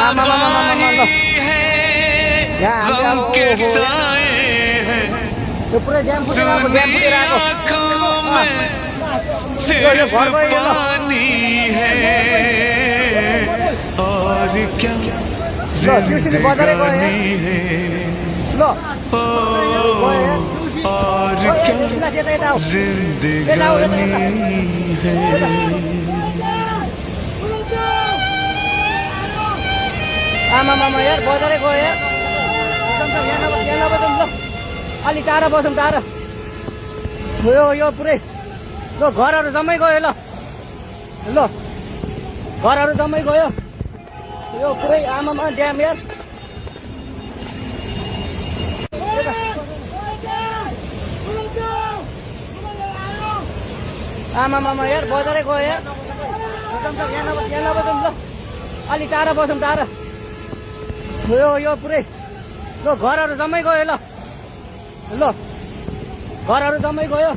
तबाही है, गम के साए हैं, सुनी आँखों में सिर्फ पानी है, और क्या जिंदगानी है, और क्या जिंदगानी है। आमा यार बजारै गयो यार अलि टाढा बसौँ टाढा यो पुरै ल घरहरू जम्मै गयो ल घरहरू जम्मै गयो यो पुरै आमामा ड्याम यार आमामा यार बजारै गयो यार यहाँ नबसौँ ल अलि टाढा बसौँ टाढा यो पुरै ल घरहरू जम्मै गयो ल घरहरू जम्मै गयो